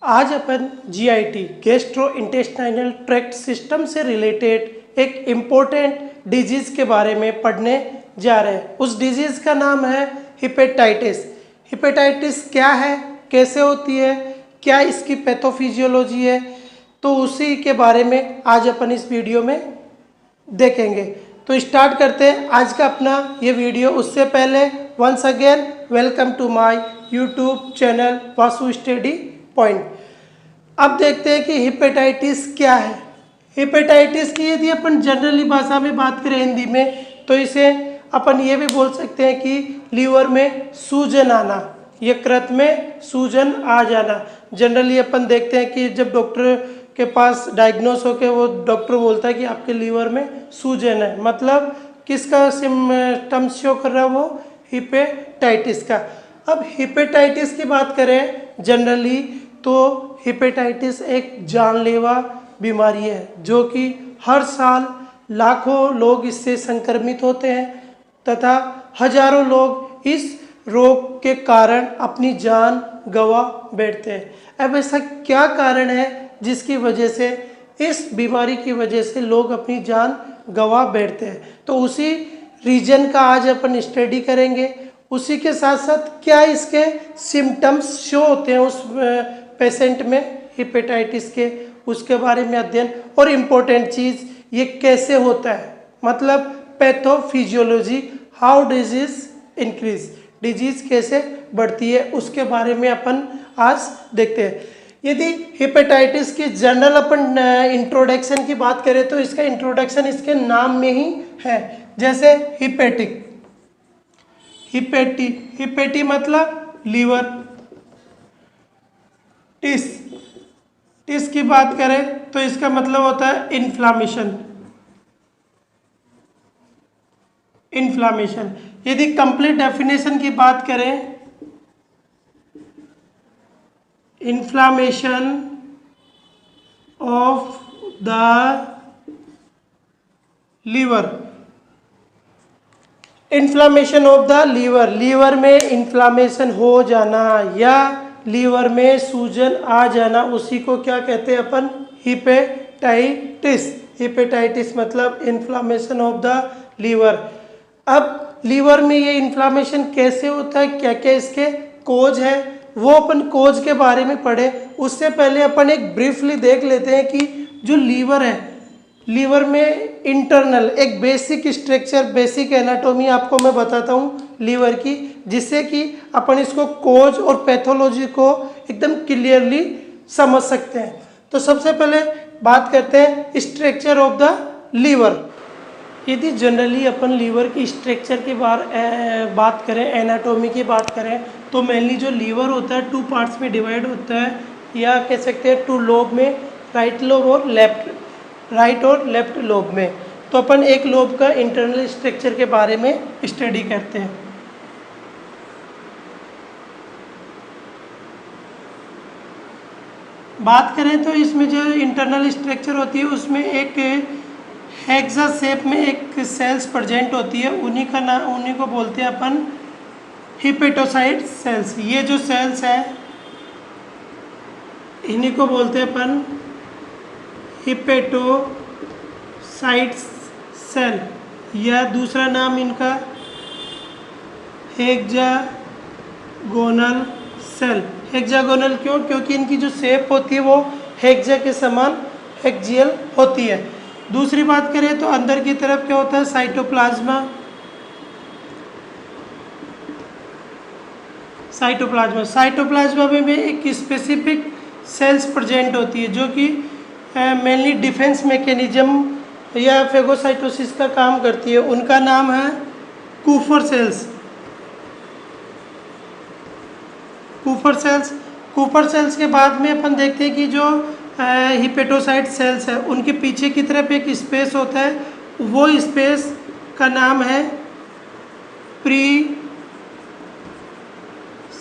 आज अपन GIT gastrointestinal tract system से रिलेटेड एक इम्पोर्टेंट डिजीज़ के बारे में पढ़ने जा रहे हैं। उस डिजीज़ का नाम है हिपेटाइटिस। हिपेटाइटिस क्या है, कैसे होती है, क्या इसकी पैथोफिजियोलॉजी है, तो उसी के बारे में आज अपन इस वीडियो में देखेंगे। तो स्टार्ट करते हैं आज का अपना ये वीडियो। उससे पहले once again welcome to my YouTube channel Vasu study point. अब देखते हैं कि हिपेटाइटिस क्या है। हिपेटाइटिस की यदि अपन जनरली भाषा में बात करें हिंदी में, तो इसे अपन ये भी बोल सकते हैं कि लीवर में सूजन आना, यकृत में सूजन आ जाना। जनरली अपन देखते हैं कि जब डॉक्टर के पास डायग्नोस होकर वो डॉक्टर बोलता है कि आपके लीवर में सूजन है, मतलब किसका सिम्टम्स शो कर रहा है, वो हिपेटाइटिस का। अब हिपेटाइटिस की बात करें जनरली, तो हिपेटाइटिस एक जानलेवा बीमारी है जो कि हर साल लाखों लोग इससे संक्रमित होते हैं तथा हजारों लोग इस रोग के कारण अपनी जान गंवा बैठते हैं। अब ऐसा क्या कारण है जिसकी वजह से, इस बीमारी की वजह से लोग अपनी जान गंवा बैठते हैं, तो उसी रीजन का आज अपन स्टडी करेंगे। उसी के साथ साथ क्या इसके सिम्टम्स शो होते हैं उस पेशेंट में हिपेटाइटिस के, उसके बारे में अध्ययन। और इम्पोर्टेंट चीज़, ये कैसे होता है, मतलब pathophysiology, how disease increase, disease कैसे बढ़ती है, उसके बारे में अपन आज देखते हैं। यदि हिपेटाइटिस की जनरल अपन इंट्रोडक्शन की बात करें तो इसका इंट्रोडक्शन इसके नाम में ही है। जैसे हिपेटिक, हिपेटी मतलब लीवर। टिस की बात करें तो इसका मतलब होता है इन्फ्लामेशन। यदि कंप्लीट डेफिनेशन की बात करें, inflammation of the liver. Inflammation of the liver, liver में इन्फ्लामेशन हो जाना या लीवर में सूजन आ जाना, उसी को क्या कहते हैं अपन, हिपेटाइटिस। हिपेटाइटिस मतलब इन्फ्लामेशन ऑफ द लीवर। अब लीवर में ये इन्फ्लामेशन कैसे होता है, क्या क्या इसके कोज है, वो अपन कोज के बारे में पढ़े। उससे पहले अपन एक ब्रीफली देख लेते हैं कि जो लीवर है, लीवर में इंटरनल एक बेसिक स्ट्रक्चर, बेसिक एनाटॉमी आपको मैं बताता हूँ लीवर की, जिससे कि अपन इसको कोज और पैथोलॉजी को एकदम क्लियरली समझ सकते हैं। तो सबसे पहले बात करते हैं स्ट्रक्चर ऑफ द लीवर। यदि जनरली अपन लीवर की स्ट्रक्चर की बात करें, एनाटॉमी की बात करें, तो मेनली जो लीवर होता है 2 पार्ट्स में डिवाइड होता है, या कह सकते हैं 2 लोब में, राइट लोब और लेफ्ट लोब में। तो अपन एक लोब का इंटरनल स्ट्रक्चर के बारे में स्टडी करते हैं। बात करें तो इसमें जो इंटरनल स्ट्रक्चर होती है उसमें एक हेक्सा शेप में एक सेल्स प्रेजेंट होती है, उन्हीं को बोलते हैं अपन हिपेटोसाइट सेल्स। ये जो सेल्स है इन्हीं को बोलते हैं अपन हिपेटोसाइट सेल, या दूसरा नाम इनका हेक्सागोनल सेल। हेक्सागोनल क्यों? क्योंकि इनकी जो शेप होती है वो हेक्सा के समान हेक्सियल होती है। दूसरी बात करें तो अंदर की तरफ क्या होता है, साइटोप्लाज्मा। साइटोप्लाज्मा में एक स्पेसिफिक सेल्स प्रेजेंट होती है जो कि मेनली डिफेंस मैकेनिज्म या फेगोसाइटोसिस का काम करती है। उनका नाम है कूपर सेल्स के बाद में अपन देखते हैं कि जो हिपेटोसाइट सेल्स है उनके पीछे की तरफ एक स्पेस होता है, वो स्पेस का नाम है प्री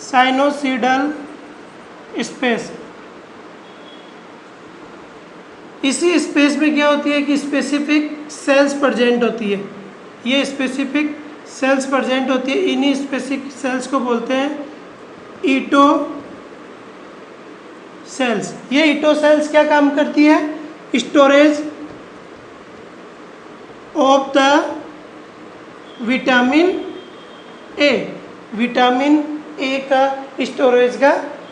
साइनोसीडल स्पेस। इसी स्पेस में क्या होती है कि स्पेसिफिक सेल्स प्रेजेंट होती है। ये स्पेसिफिक सेल्स प्रेजेंट होती है, इन्हीं स्पेसिफिक सेल्स को बोलते हैं सेल्स। ये ईटो सेल्स क्या काम करती है? Storage of the vitamin A, vitamin A का स्टोरेज का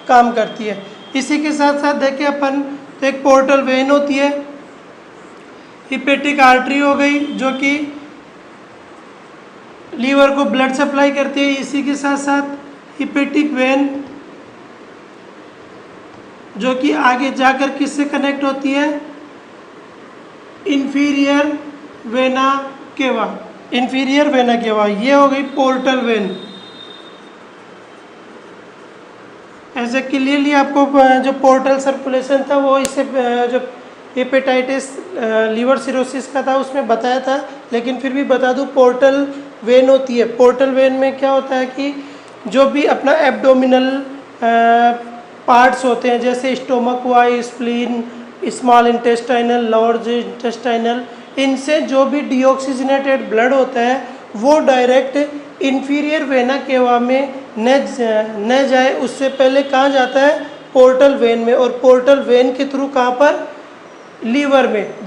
काम करती है। इसी के साथ साथ देखें अपन तो एक पोर्टल वेन होती है, हिपेटिक आर्टरी हो गई जो कि लीवर को ब्लड सप्लाई करती है। इसी के साथ साथ हिपेटिक वेन जो कि आगे जाकर किससे कनेक्ट होती है? Inferior vena cava, inferior vena cava. ये हो गई पोर्टल वेन। ऐसे क्लियरली आपको जो पोर्टल सर्कुलेशन था वो इससे जो हेपेटाइटिस लीवर सिरोसिस का था उसमें बताया था, लेकिन फिर भी बता दूं पोर्टल वेन होती है। पोर्टल वेन में क्या होता है कि जो भी अपना एब्डोमिनल पार्ट्स होते हैं जैसे स्टोमक हुआ, spleen, small intestinal, lower intestinal, इनसे जो भी डीऑक्सीजनेटेड ब्लड होता है वो डायरेक्ट इंफीरियर वेना केवा में न जाए, उससे पहले कहाँ जाता है? पोर्टल वेन में। और पोर्टल वेन के थ्रू कहाँ पर? लीवर में,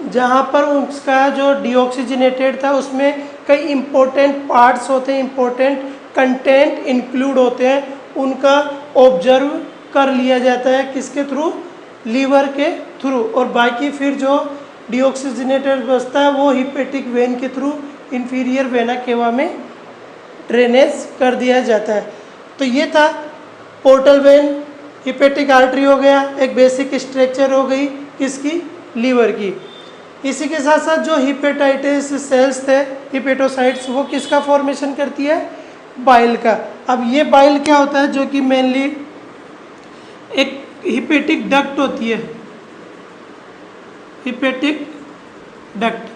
जहाँ पर उसका जो डीऑक्सीजनेटेड था उसमें कई इम्पोर्टेंट पार्ट्स होते हैं, इम्पोर्टेंट कंटेंट इंक्लूड होते हैं, उनका ऑब्जर्व कर लिया जाता है किसके थ्रू? लीवर के थ्रू। और बाकी फिर जो डीऑक्सीजनेटेड बचता है वो हिपेटिक वेन के थ्रू इंफीरियर वेना केवा में ड्रेनेज कर दिया जाता है। तो ये था पोर्टल वेन, हिपेटिक आर्टरी हो गया, एक बेसिक स्ट्रक्चर हो गई किसकी? लीवर की। इसी के साथ साथ जो हिपेटाइटिस सेल्स थे, हिपेटोसाइट्स, वो किसका फॉर्मेशन करती है? बाइल का। अब ये बाइल क्या होता है? जो कि मेनली एक हिपेटिक डक्ट होती है, hepatic duct,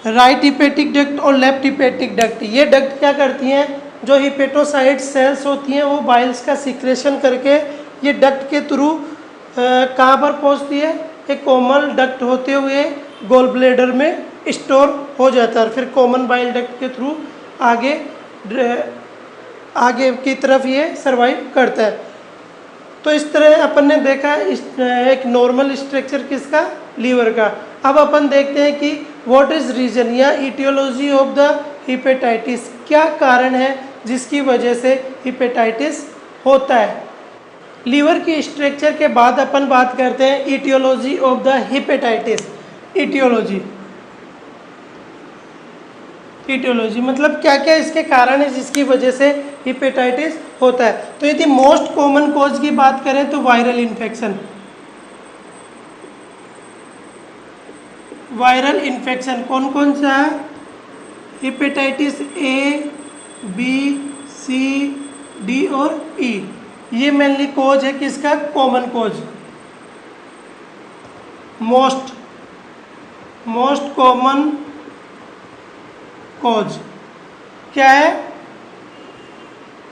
right hepatic duct और लेफ्ट हिपेटिक डक्ट। ये डक्ट क्या करती हैं? जो हिपेटोसाइट सेल्स होती हैं वो बाइल्स का सिक्रेशन करके ये डक्ट के थ्रू कहाँ पर पहुँचती है? एक कोमल डक्ट होते हुए गोल ब्लैडर में स्टोर हो जाता है, फिर कॉमन बाइल डक्ट के थ्रू आगे की तरफ ये सर्वाइव करता है। तो इस तरह अपन ने देखा एक नॉर्मल स्ट्रक्चर किसका? लीवर का। अब अपन देखते हैं कि व्हाट इज रीजन या इटियोलॉजी ऑफ द हिपेटाइटिस, क्या कारण है जिसकी वजह से हिपेटाइटिस होता है। लीवर की स्ट्रक्चर के बाद अपन बात करते हैं etiology of the hepatitis. Etiology मतलब क्या क्या इसके कारण है जिसकी वजह से हिपेटाइटिस होता है। तो यदि मोस्ट कॉमन कॉज की बात करें तो वायरल इन्फेक्शन, वायरल इन्फेक्शन कौन कौन सा है? Hepatitis A, B, C, D और ई। ये मेनली कॉज है किसका? Common cause, most common cause क्या है?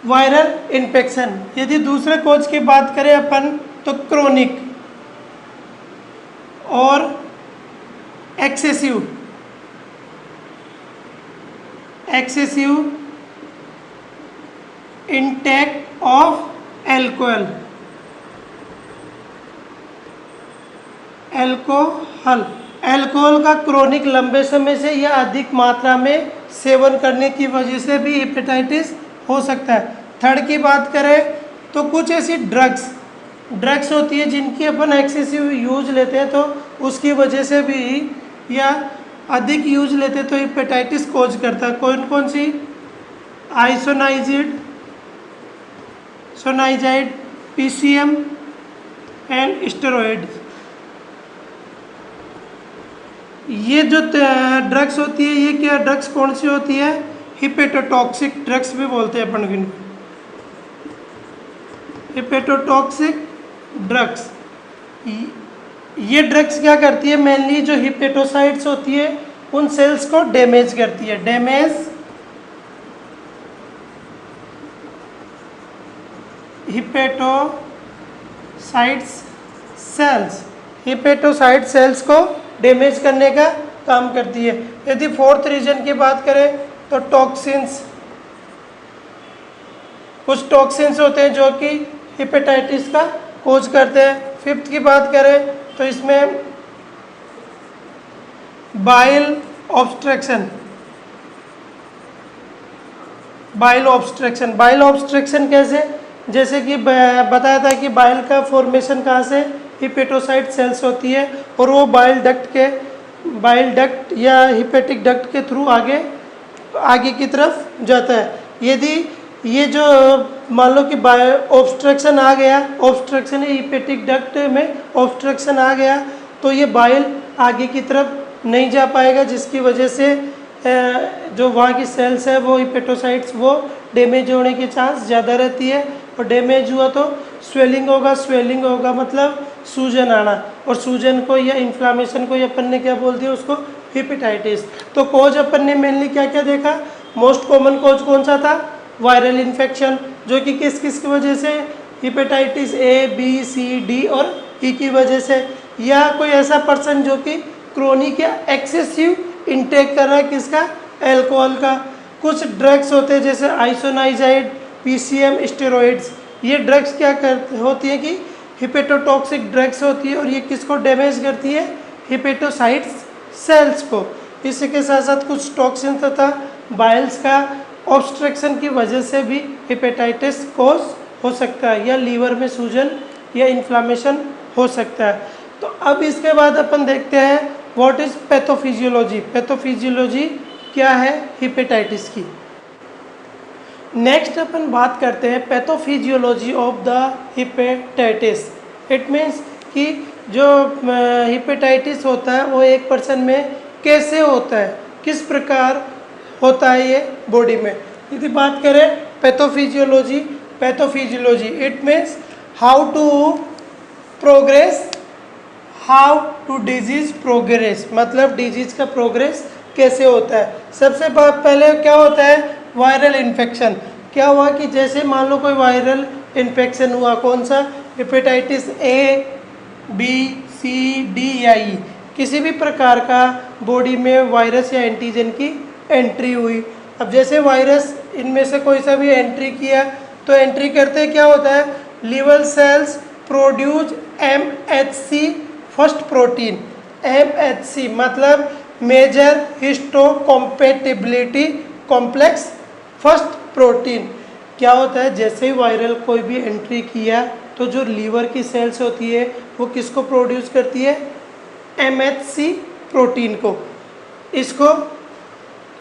Viral infection. यदि दूसरे कॉज की बात करें अपन तो क्रोनिक और excessive intake of alcohol, alcohol का क्रोनिक लंबे समय से या अधिक मात्रा में सेवन करने की वजह से भी हेपेटाइटिस हो सकता है। थर्ड की बात करें तो कुछ ऐसी ड्रग्स होती है जिनकी अपन एक्सेसिव यूज लेते हैं तो उसकी वजह से भी, या अधिक यूज लेते तो हेपेटाइटिस कोज करता है। कौन कौन सी? सोनाइजाइड, पीसीएम एंड स्टेरॉइड। ये जो ड्रग्स होती है ये क्या ड्रग्स कौन सी होती है? हिपेटोटॉक्सिक ड्रग्स भी बोलते हैं अपन इनको, हिपेटोटॉक्सिक ड्रग्स। ये ड्रग्स क्या करती है? मेनली जो हिपेटोसाइट्स होती है उन सेल्स को डैमेज करती है। हिपेटोसाइट सेल्स को डैमेज करने का काम करती है। यदि फोर्थ रीजन की बात करें तो टॉक्सिन्स, कुछ टॉक्सिन्स होते हैं जो कि हिपेटाइटिस का कोज करते हैं। फिफ्थ की बात करें तो इसमें बाइल ऑब्स्ट्रक्शन। बाइल ऑब्स्ट्रक्शन कैसे, जैसे कि बताया था कि बाइल का फॉर्मेशन कहाँ से, हिपेटोसाइट सेल्स होती है और वो बाइल डक्ट या हिपेटिक डक्ट के थ्रू आगे की तरफ जाता है। यदि ये जो मान लो कि ऑब्स्ट्रक्शन आ गया, ऑब्स्ट्रक्शन हिपेटिक डक्ट में ऑब्स्ट्रक्शन आ गया तो ये बाइल आगे की तरफ नहीं जा पाएगा, जिसकी वजह से जो वहाँ की सेल्स है वो हिपेटोसाइट्स वो डैमेज होने की चांस ज़्यादा रहती है। और डैमेज हुआ तो स्वेलिंग होगा मतलब सूजन आना, और सूजन को या इन्फ्लामेशन को अपन ने क्या बोल दिया उसको, हिपेटाइटिस। तो कोज अपन ने मेनली क्या क्या देखा, मोस्ट कॉमन कोज कौन सा था, वायरल इन्फेक्शन, जो कि किस किस की वजह से, hepatitis A B C D और ई की वजह से, या कोई ऐसा पर्सन जो कि क्रोनिक या एक्सेसिव इंटेक कर रहा है किसका, अल्कोहल का। कुछ ड्रग्स होते हैं जैसे आइसोनाइजाइड, पीसीएम, स्टेरॉइड्स, ये ड्रग्स क्या होती है कि हिपेटोटॉक्सिक ड्रग्स होती है और ये किसको डैमेज करती है, हिपेटोसाइट्स सेल्स को। इसी के साथ साथ कुछ टॉक्सिन तथा बाइल्स का ऑब्स्ट्रक्शन की वजह से भी हिपेटाइटिस कोज हो सकता है, या लीवर में सूजन या इन्फ्लामेशन हो सकता है। तो अब इसके बाद अपन देखते हैं व्हाट इज पैथोफिजियोलॉजी। पैथोफिजियोलॉजी क्या है हिपेटाइटिस की। नेक्स्ट अपन बात करते हैं pathophysiology of the hepatitis. It means कि जो हिपेटाइटिस होता है वो एक पर्सन में कैसे होता है, किस प्रकार होता है ये बॉडी में। यदि बात करें pathophysiology it means how to disease progress, मतलब डिजीज का प्रोग्रेस कैसे होता है। सबसे पहले क्या होता है, वायरल इन्फेक्शन। क्या हुआ कि जैसे मान लो कोई वायरल इन्फेक्शन हुआ, कौन सा, hepatitis A B C D या ई, किसी भी प्रकार का बॉडी में वायरस या एंटीजन की एंट्री हुई। अब जैसे वायरस इनमें से कोई सा भी एंट्री किया तो एंट्री करते क्या होता है, liver cells produce MHC first protein. MHC मतलब major histocompatibility complex first protein. क्या होता है, जैसे ही वायरल कोई भी एंट्री किया तो जो लीवर की सेल्स होती है वो किसको प्रोड्यूस करती है, MHC प्रोटीन को। इसको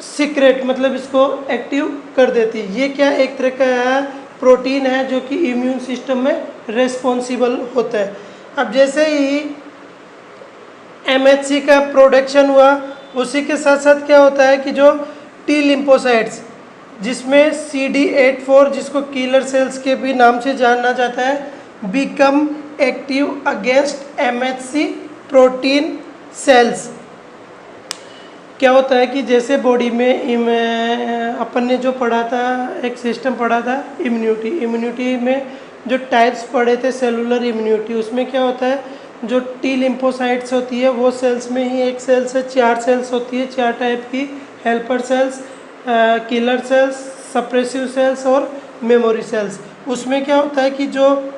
सीक्रेट मतलब इसको एक्टिव कर देती है। ये क्या एक तरह का प्रोटीन है जो कि इम्यून सिस्टम में रेस्पॉन्सिबल होता है। अब जैसे ही MHC का प्रोडक्शन हुआ उसी के साथ साथ क्या होता है कि जो टी लिम्फोसाइट्स जिसमें CD8+ जिसको किलर सेल्स के भी नाम से जाना जाता है become active against MHC protein cells. क्या होता है कि जैसे बॉडी में अपन ने जो पढ़ा था, एक सिस्टम पढ़ा था इम्यूनिटी में जो टाइप्स पढ़े थे सेलुलर इम्यूनिटी, उसमें क्या होता है जो टी लिम्फोसाइट्स होती है वो सेल्स में ही एक सेल से 4 सेल्स होती है, 4 टाइप की, helper cells, killer cells, suppressive cells और मेमोरी सेल्स। उसमें क्या होता है कि जो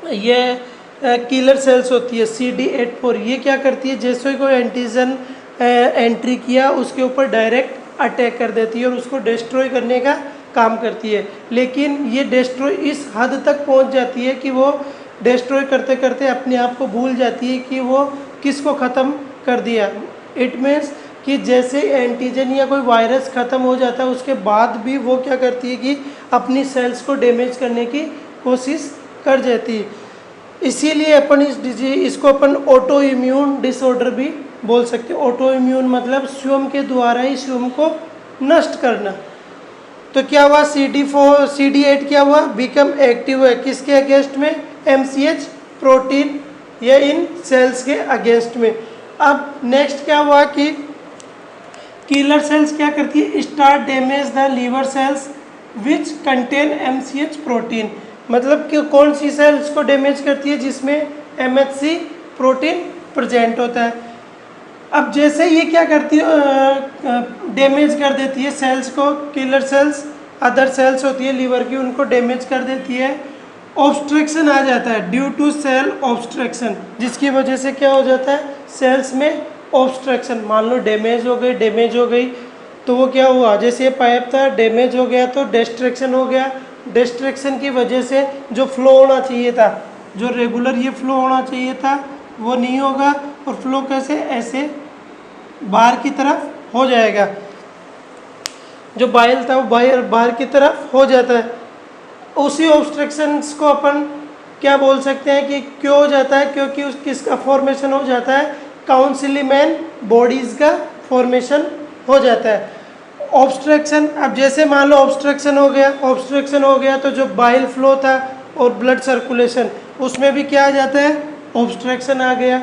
ये किलर सेल्स होती है CD8+, ये क्या करती है, जैसे ही कोई एंटीजन एंट्री किया उसके ऊपर डायरेक्ट अटैक कर देती है और उसको डिस्ट्रॉय करने का काम करती है। लेकिन ये डिस्ट्रॉय इस हद तक पहुंच जाती है कि वो डिस्ट्रॉय करते करते अपने आप को भूल जाती है कि वो किसको ख़त्म कर दिया। इट मीन्स कि जैसे एंटीजन या कोई वायरस ख़त्म हो जाता है उसके बाद भी वो क्या करती है कि अपनी सेल्स को डैमेज करने की कोशिश कर जाती है। इसीलिए अपन इसको अपन ऑटो इम्यून डिसऑर्डर भी बोल सकते हैं। ऑटो इम्यून मतलब स्वयं के द्वारा ही स्वयं को नष्ट करना। तो क्या हुआ, CD8 क्या हुआ, बिकम एक्टिव है किसके अगेंस्ट में, MCH प्रोटीन या इन सेल्स के अगेंस्ट में। अब नेक्स्ट क्या हुआ कि किलर सेल्स क्या करती है, start damage the liver cells which contain MCH protein. मतलब कि कौन सी सेल्स को डैमेज करती है, जिसमें MHC प्रोटीन प्रेजेंट होता है। अब जैसे ये क्या करती है, डैमेज कर देती है सेल्स को, किलर सेल्स अदर सेल्स होती है लीवर की, उनको डैमेज कर देती है। ऑब्स्ट्रक्शन आ जाता है ड्यू टू सेल ऑब्स्ट्रक्शन, जिसकी वजह से क्या हो जाता है, सेल्स में ऑब्स्ट्रक्शन। मान लो डैमेज हो गई तो वो क्या हुआ, जैसे ये पाइप था डैमेज हो गया तो डिस्ट्रैक्शन हो गया। डिस्ट्रैक्शन की वजह से जो फ्लो होना चाहिए था, जो रेगुलर ये फ्लो होना चाहिए था वो नहीं होगा, और फ्लो कैसे, ऐसे बाहर की तरफ हो जाएगा। जो बाइल था वो बाहर की तरफ हो जाता है। उसी ऑब्स्ट्रक्शंस को अपन क्या बोल सकते हैं कि क्यों हो जाता है, क्योंकि उस किसका फॉर्मेशन हो जाता है, काउंसिलिमैन बॉडीज़ का फॉर्मेशन हो जाता है। ऑब्स्ट्रक्शन, अब जैसे मान लो ऑब्स्ट्रक्शन हो गया तो जो बाइल फ्लो था और ब्लड सर्कुलेशन उसमें भी क्या आ जाता है, ऑब्स्ट्रक्शन आ गया।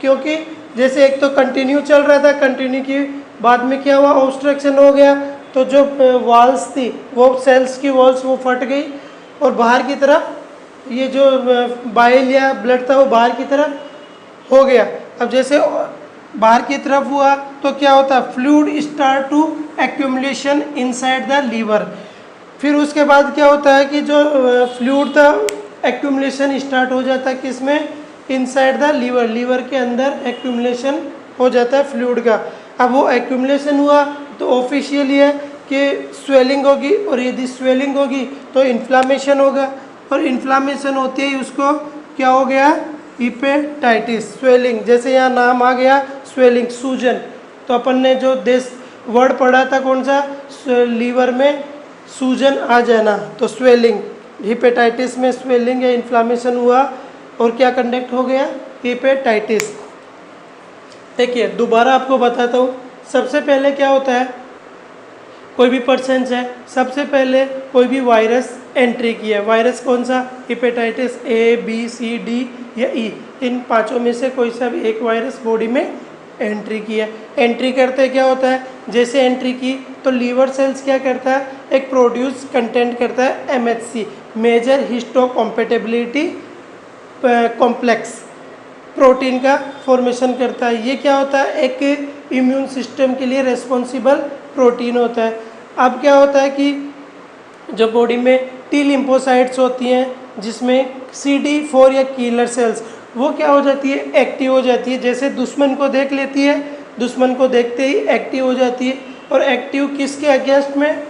क्योंकि जैसे एक तो कंटिन्यू चल रहा था, कंटिन्यू की बाद में क्या हुआ, ऑब्स्ट्रक्शन हो गया, तो जो वॉल्स थी वो सेल्स की वॉल्स वो फट गई और बाहर की तरफ ये जो बाइल या ब्लड था वो बाहर की तरफ हो गया। अब जैसे बाहर की तरफ हुआ तो क्या होता है, fluid start to accumulation inside the liver. फिर उसके बाद क्या होता है कि जो फ्लूइड था एक्यूमुलेशन स्टार्ट हो जाता है किसमें, इनसाइड द लीवर के अंदर एक्यूमुलेशन हो जाता है फ्लूइड का। अब वो एक्यूमुलेशन हुआ तो ऑफिशियली है कि स्वेलिंग होगी, और यदि स्वेलिंग होगी तो इन्फ्लामेशन होगा, और इन्फ्लामेशन होते ही उसको क्या हो गया, हिपेटाइटिस, स्वेलिंग। जैसे यहाँ नाम आ गया स्वेलिंग, सूजन, तो अपन ने जो वर्ड पढ़ा था कौन सा, लीवर में सूजन आ जाना, तो स्वेलिंग। हिपेटाइटिस में स्वेलिंग या इन्फ्लामेशन हुआ और क्या कंडक्ट हो गया, हिपेटाइटिस। देखिए दोबारा आपको बताता हूँ, सबसे पहले क्या होता है, कोई भी पर्सन है, सबसे पहले कोई भी वायरस एंट्री किया है। वायरस कौन सा, hepatitis A, B, C, D या ई, इन पांचों में से कोई सा भी एक वायरस बॉडी में एंट्री किया। एंट्री करते क्या होता है, जैसे एंट्री की तो लीवर सेल्स क्या करता है, एक प्रोड्यूस कंटेंट करता है MHC, major histocompatibility complex, protein का फॉर्मेशन करता है। ये क्या होता है, एक इम्यून सिस्टम के लिए रेस्पॉन्सिबल प्रोटीन होता है। अब क्या होता है कि जो बॉडी में टी लिम्फोसाइट्स होती हैं जिसमें CD4 या किलर सेल्स, वो क्या हो जाती है, एक्टिव हो जाती है। जैसे दुश्मन को देख लेती है, दुश्मन को देखते ही एक्टिव हो जाती है, और एक्टिव किसके अगेंस्ट में,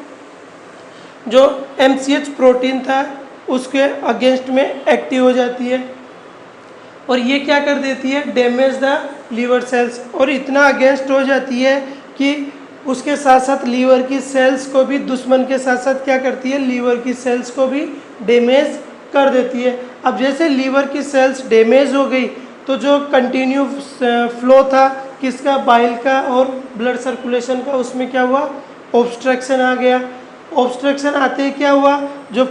जो MCH प्रोटीन था उसके अगेंस्ट में एक्टिव हो जाती है, और ये क्या कर देती है, डैमेज द लीवर सेल्स, और इतना अगेंस्ट हो जाती है कि उसके साथ साथ लीवर की सेल्स को भी, दुश्मन के साथ साथ क्या करती है, लीवर की सेल्स को भी डैमेज कर देती है। अब जैसे लीवर की सेल्स डैमेज हो गई तो जो कंटिन्यू फ्लो था किसका, बाइल का और ब्लड सर्कुलेशन का, उसमें क्या हुआ, ऑब्स्ट्रक्शन आ गया। ऑब्स्ट्रक्शन आते ही क्या हुआ, जो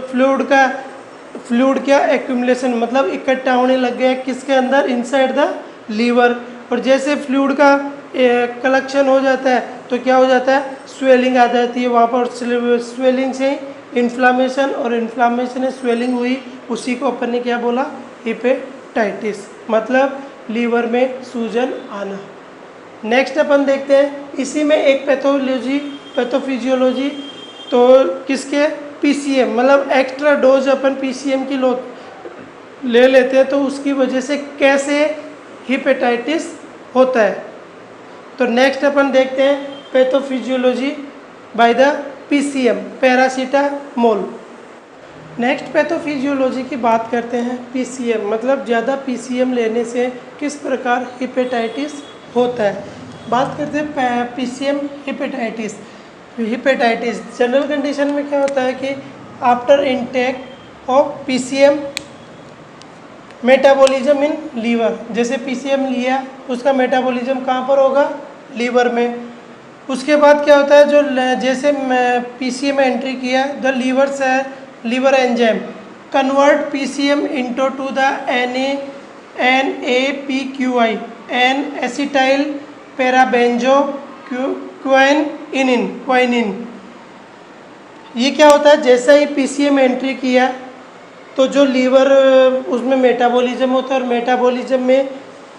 फ्लूइड क्या एक्यूमुलेशन, मतलब इकट्ठा होने लग गया किसके अंदर, इनसाइड द लीवर। और जैसे फ्लूइड का कलेक्शन हो जाता है तो क्या हो जाता है, स्वेलिंग आ जाती है वहाँ पर। स्वेलिंग से इन्फ्लामेशन, और इन्फ्लामेशन से स्वेलिंग हुई, उसी को अपन ने क्या बोला, हिपेटाइटिस, मतलब लीवर में सूजन आना। नेक्स्ट अपन देखते हैं, इसी में एक पैथोफिजियोलॉजी, तो किसके, PCM, मतलब एक्स्ट्रा डोज अपन PCM की ले लेते हैं तो उसकी वजह से कैसे हिपेटाइटिस होता है। तो नेक्स्ट अपन देखते हैं pathophysiology by the PCM, paracetamol. Next pathophysiology की बात करते हैं, PCM, मतलब ज़्यादा PCM लेने से किस प्रकार हिपेटाइटिस होता है। बात करते हैं PCM हिपेटाइटिस। जनरल कंडीशन में क्या होता है कि after intake of PCM metabolism in liver, जैसे PCM लिया उसका मेटाबॉलिज्म कहाँ पर होगा, लीवर में। उसके बाद क्या होता है, जो जैसे PCM में एंट्री किया, the liver enzyme convert PCM into to the NAPQI, N acetyl para benzo quinone. ये क्या होता है, जैसा ही PCM एंट्री किया तो जो लीवर उसमें मेटाबॉलिज्म होता है, और मेटाबॉलिज्म में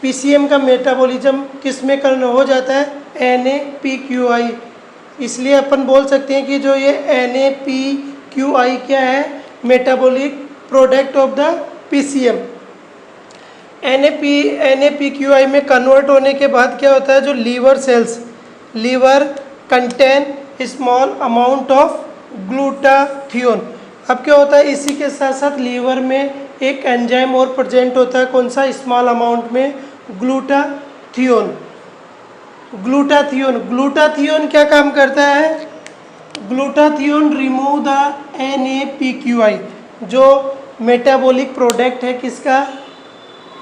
PCM का मेटाबॉलिज्म किस में करना हो जाता है, NAPQI। इसलिए अपन बोल सकते हैं कि जो ये NAPQI क्या है, metabolic product of the PCM. NAPQI में कन्वर्ट होने के बाद क्या होता है, जो liver cells, liver contain small amount of glutathione. अब क्या होता है, इसी के साथ साथ लीवर में एक एंजाइम और प्रेजेंट होता है, कौन सा, स्मॉल अमाउंट में, ग्लूटाथियोन। ग्लूटाथियोन क्या काम करता है, ग्लूटाथियोन रिमूव द NAPQI, जो मेटाबॉलिक प्रोडक्ट है किसका,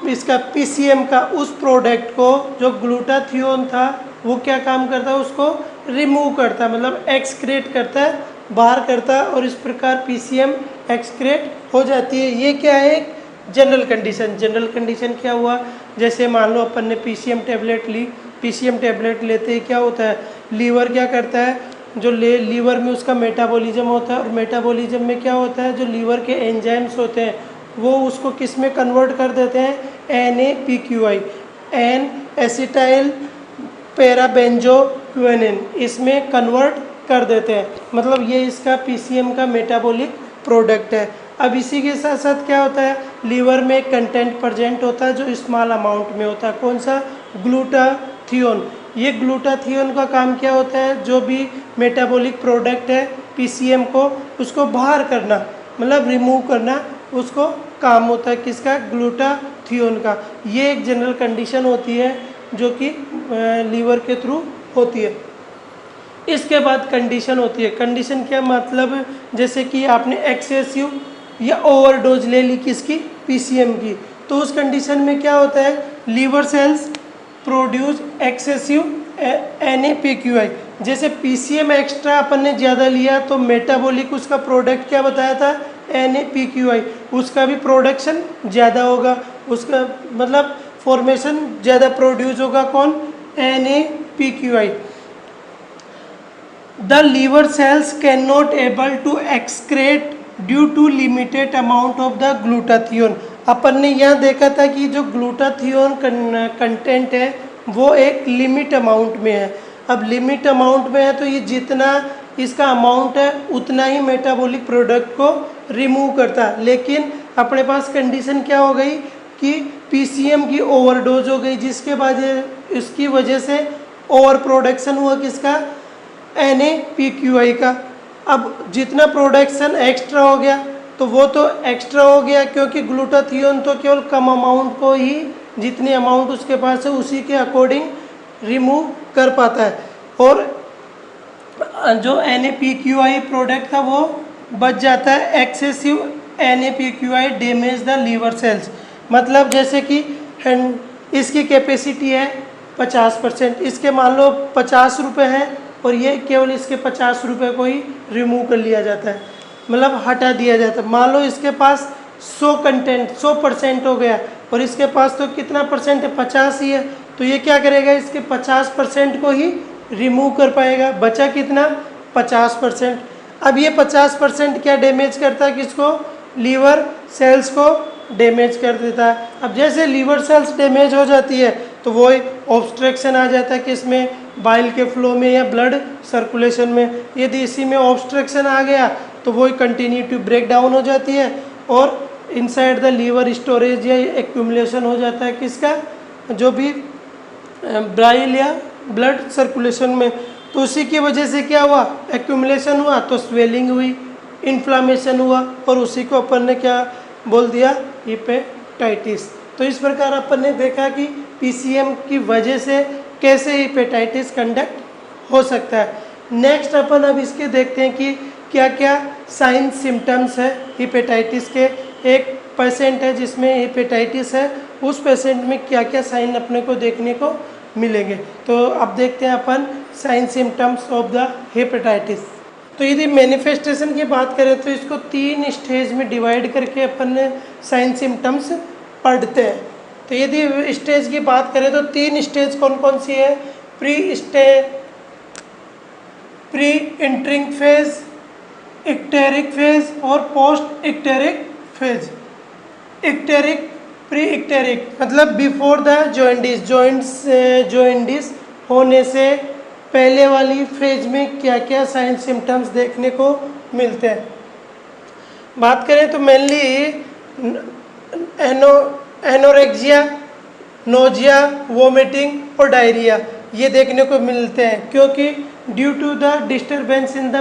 इसका पीसीएम का, उस प्रोडक्ट को जो ग्लूटाथियोन था वो क्या काम करता है, उसको रिमूव करता है, मतलब एक्सक्रेट करता है, बाहर करता है, और इस प्रकार पीसीएम एक्सक्रेट हो जाती है। ये क्या है, एक जनरल कंडीशन। जनरल कंडीशन क्या हुआ, जैसे मान लो अपन ने पीसीएम टेबलेट ली, पीसीएम टेबलेट लेते ही क्या होता है, लीवर क्या करता है, जो लीवर में उसका मेटाबॉलिज्म होता है, और मेटाबॉलिज्म में क्या होता है, जो लीवर के एंजाइम्स होते हैं वो उसको किस में कन्वर्ट कर देते हैं, NAPQI, एन एसिटाइल पैराबेंजोक्विनिन, इसमें कन्वर्ट कर देते हैं। मतलब ये इसका पीसीएम का मेटाबॉलिक प्रोडक्ट है। अब इसी के साथ साथ क्या होता है, लीवर में कंटेंट प्रेजेंट होता है जो स्मॉल अमाउंट में होता है, कौन सा, ग्लूटाथियोन। ये ग्लूटाथियोन का काम क्या होता है, जो भी मेटाबॉलिक प्रोडक्ट है पीसीएम को, उसको बाहर करना, मतलब रिमूव करना, उसको काम होता है किसका, ग्लूटाथियोन का। ये एक जनरल कंडीशन होती है जो कि लीवर के थ्रू होती है। इसके बाद कंडीशन होती है। कंडीशन क्या मतलब, जैसे कि आपने एक्सेसिव या ओवरडोज ले ली किसकी, पीसीएम की, तो उस कंडीशन में क्या होता है, liver cells produce excessive NAPQI। जैसे पीसीएम एक्स्ट्रा अपन ने ज़्यादा लिया तो मेटाबॉलिक उसका प्रोडक्ट क्या बताया था, NAPQI, उसका भी प्रोडक्शन ज़्यादा होगा, उसका मतलब फॉर्मेशन ज़्यादा प्रोड्यूस होगा, कौन, NAPQI। The liver cells can not able to excrete due to limited amount of the glutathione. अपन ने यहाँ देखा था कि जो ग्लूटाथियोन कंटेंट है वो एक लिमिट अमाउंट में है। अब लिमिट अमाउंट में है तो ये जितना इसका अमाउंट है उतना ही मेटाबॉलिक प्रोडक्ट को रिमूव करता है। लेकिन अपने पास कंडीशन क्या हो गई कि पीसीएम की ओवरडोज हो गई, जिसके बाद इसकी वजह से ओवर प्रोडक्शन हुआ किसका, NAPQI का। अब जितना प्रोडक्शन एक्स्ट्रा हो गया तो वो तो एक्स्ट्रा हो गया, क्योंकि ग्लूटाथियोन तो केवल कम अमाउंट को ही, जितनी अमाउंट उसके पास है उसी के अकॉर्डिंग रिमूव कर पाता है, और जो NAPQI प्रोडक्ट था वो बच जाता है। Excessive NAPQI damage the liver cells, मतलब जैसे कि इसकी कैपेसिटी है 50%, इसके मान लो 50 रुपये हैं और ये केवल इसके 50 रुपये को ही रिमूव कर लिया जाता है, मतलब हटा दिया जाता है। मान लो इसके पास 100% हो गया और इसके पास तो कितना परसेंट है, 50 ही है, तो ये क्या करेगा, इसके 50% को ही रिमूव कर पाएगा। बचा कितना, 50%। अब ये 50% क्या डैमेज करता है, किसको, लीवर सेल्स को डैमेज कर देता है। अब जैसे लीवर सेल्स डैमेज हो जाती है तो वो ऑब्स्ट्रक्शन आ जाता है किसमें, बाइल के फ्लो में या ब्लड सर्कुलेशन में। यदि इसी में ऑब्स्ट्रक्शन आ गया तो वो कंटिन्यू टू ब्रेक डाउन हो जाती है और इनसाइड द लीवर स्टोरेज या एक्यूमुलेशन हो जाता है किसका, जो भी बाइल या ब्लड सर्कुलेशन में। तो उसी की वजह से क्या हुआ, एक्यूमुलेशन हुआ तो स्वेलिंग हुई, इन्फ्लामेशन हुआ, और उसी को अपन ने क्या बोल दिया, हिपेटाइटिस। तो इस प्रकार अपन ने देखा कि पीसीएम की वजह से कैसे हिपेटाइटिस कंडक्ट हो सकता है। नेक्स्ट अपन अब इसके देखते हैं कि क्या क्या साइन सिम्टम्स है हिपेटाइटिस के। एक पेशेंट है जिसमें हिपेटाइटिस है, उस पेशेंट में क्या क्या साइन अपने को देखने को मिलेंगे। तो अब देखते हैं अपन sign symptoms of the hepatitis. तो यदि मैनिफेस्टेशन की बात करें तो इसको 3 स्टेज में डिवाइड करके अपन साइन सिम्टम्स पढ़ते हैं। तो यदि स्टेज की बात करें तो 3 स्टेज कौन कौन सी है, pre entering phase, icteric phase और post icteric phase. Icteric, pre icteric मतलब बिफोर द जॉइंडिस, जॉइंडिस होने से पहले वाली फेज में क्या क्या साइन सिम्टम्स देखने को मिलते हैं। बात करें तो मेनली एनोरेक्सिया, नोजिया, वोमिटिंग और डायरिया ये देखने को मिलते हैं, क्योंकि due to the disturbance in the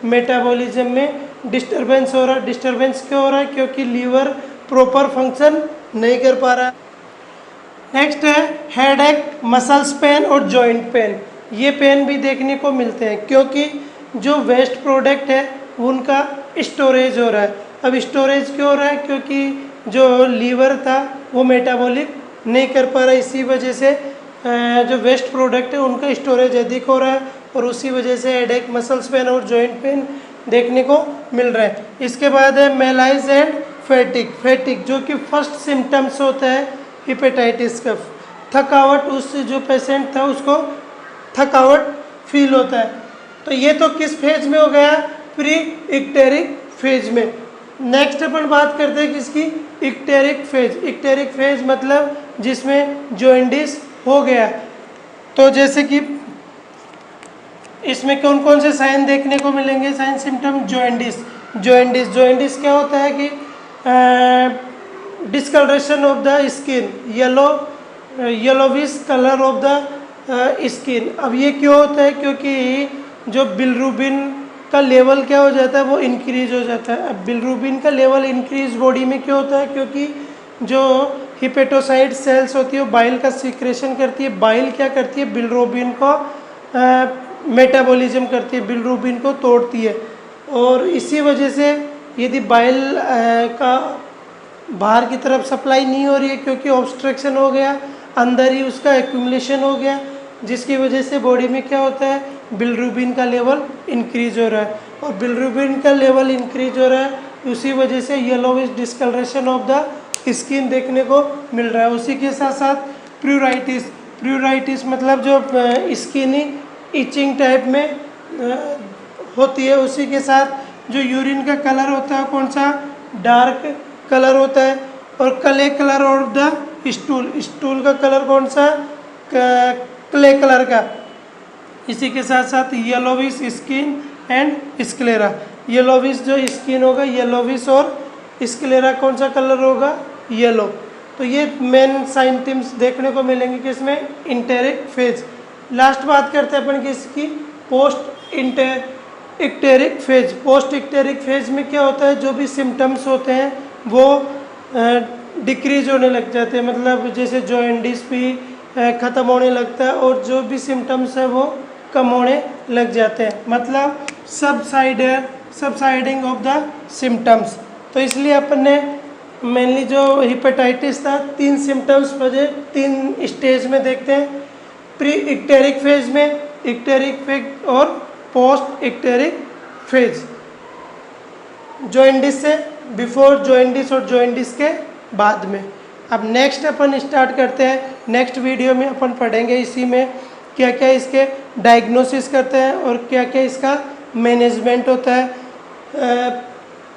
metabolism में डिस्टरबेंस हो रहा है। डिस्टरबेंस क्यों हो रहा है? क्योंकि लीवर प्रॉपर फंक्शन नहीं कर पा रहा। नेक्स्ट है हेडेक, मसल्स पेन और जॉइंट पेन। ये पेन भी देखने को मिलते हैं क्योंकि जो वेस्ट प्रोडक्ट है उनका स्टोरेज हो रहा है। अब स्टोरेज क्यों हो रहा है? क्योंकि जो लीवर था वो मेटाबॉलिक नहीं कर पा रहा, इसी वजह से जो वेस्ट प्रोडक्ट है उनका स्टोरेज अधिक हो रहा है और उसी वजह से हेडेक, मसल्स पेन और जॉइंट पेन देखने को मिल रहा है। इसके बाद है मेलाइज एंड फैटिक जो कि फर्स्ट सिम्टम्स होता है हिपेटाइटिस का। थकावट, उस जो पेशेंट था उसको थकावट फील होता है। तो ये तो किस फेज में हो गया? प्री इक्टेरिक फेज में। नेक्स्ट अपन बात करते हैं किसकी? इक्टेरिक फेज। इक्टेरिक फेज मतलब जिसमें जॉइंडिस हो गया। तो जैसे कि इसमें कौन कौन से साइन देखने को मिलेंगे? साइन सिम्टम जॉइंडिस क्या होता है कि discolouration of the skin, yellowish colour of the skin. अब ये क्यों होता है? क्योंकि जो बिलिरुबिन का लेवल क्या हो जाता है? वो इंक्रीज हो जाता है। अब बिलिरुबिन का लेवल इंक्रीज बॉडी में क्यों होता है? क्योंकि जो हिपेटोसाइट सेल्स होती है वो बाइल का सीक्रेशन करती है। बाइल क्या करती है? बिलिरुबिन को मेटाबॉलिज्म करती है, बिलिरुबिन को तोड़ती है। और इसी वजह से यदि बाइल का बाहर की तरफ सप्लाई नहीं हो रही है क्योंकि ऑब्स्ट्रक्शन हो गया, अंदर ही उसका एक्यूमुलेशन हो गया, जिसकी वजह से बॉडी में क्या होता है? बिलिरुबिन का लेवल इंक्रीज हो रहा है। और बिलिरुबिन का लेवल इंक्रीज हो रहा है, उसी वजह से yellowish discolouration of the skin देखने को मिल रहा है। उसी के साथ साथ प्यूराइटिस मतलब जो स्किनी इचिंग टाइप में होती है। उसी के साथ जो यूरिन का कलर होता है कौन सा? डार्क कलर होता है। और clay colour of the stool का कलर कौन सा? क्ले कलर का। इसी के साथ साथ yellowish skin and sclera. Yellowish जो स्किन होगा येलोविश, और स्क्लेरा कौन सा कलर होगा? येलो। तो ये मेन साइंटिम्स देखने को मिलेंगे कि इसमें इंटेरिक फेज। लास्ट बात करते हैं अपन किसकी? Post icteric phase. Post icteric phase में क्या होता है? जो भी सिम्टम्स होते हैं वो डिक्रीज होने लग जाते हैं, मतलब जैसे जॉइंडिस भी ख़त्म होने लगता है और जो भी सिम्टम्स है वो कम होने लग जाते हैं, मतलब सबसाइडिंग ऑफ द सिम्टम्स। तो इसलिए अपन ने मेनली जो हिपेटाइटिस था 3 सिम्टम्स वजह 3 स्टेज में देखते हैं। प्री इक्टेरिक फेज में, इक्टेरिक फेज और पोस्ट इक्टेरिक फेज। जॉइंडिस से बिफोर जॉइंडिस और जॉइंडिस के बाद में। अब नेक्स्ट अपन स्टार्ट करते हैं। नेक्स्ट वीडियो में अपन पढ़ेंगे इसी में क्या क्या इसके डायग्नोसिस करते हैं और क्या क्या इसका मैनेजमेंट होता है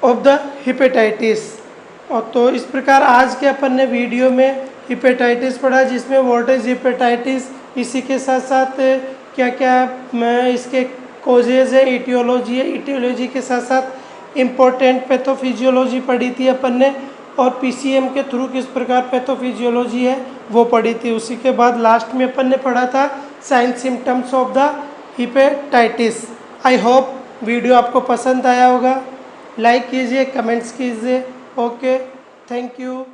ऑफ द हिपेटाइटिस। और तो इस प्रकार आज के अपन ने वीडियो में हिपेटाइटिस पढ़ा, जिसमें व्हाट इज हिपेटाइटिस, इसी के साथ साथ क्या क्या इसके कोजेज है, इटियोलॉजी है, इटियोलॉजी के साथ साथ इम्पोर्टेंट पैथोफिजियोलॉजी पढ़ी थी अपन ने, और पीसीएम के थ्रू किस प्रकार पैथोफिजियोलॉजी है वो पढ़ी थी। उसी के बाद लास्ट में अपन ने पढ़ा था sign symptoms of the hepatitis. I hope video आपको पसंद आया होगा। लाइक कीजिए, कमेंट्स कीजिए। Okay, thank you.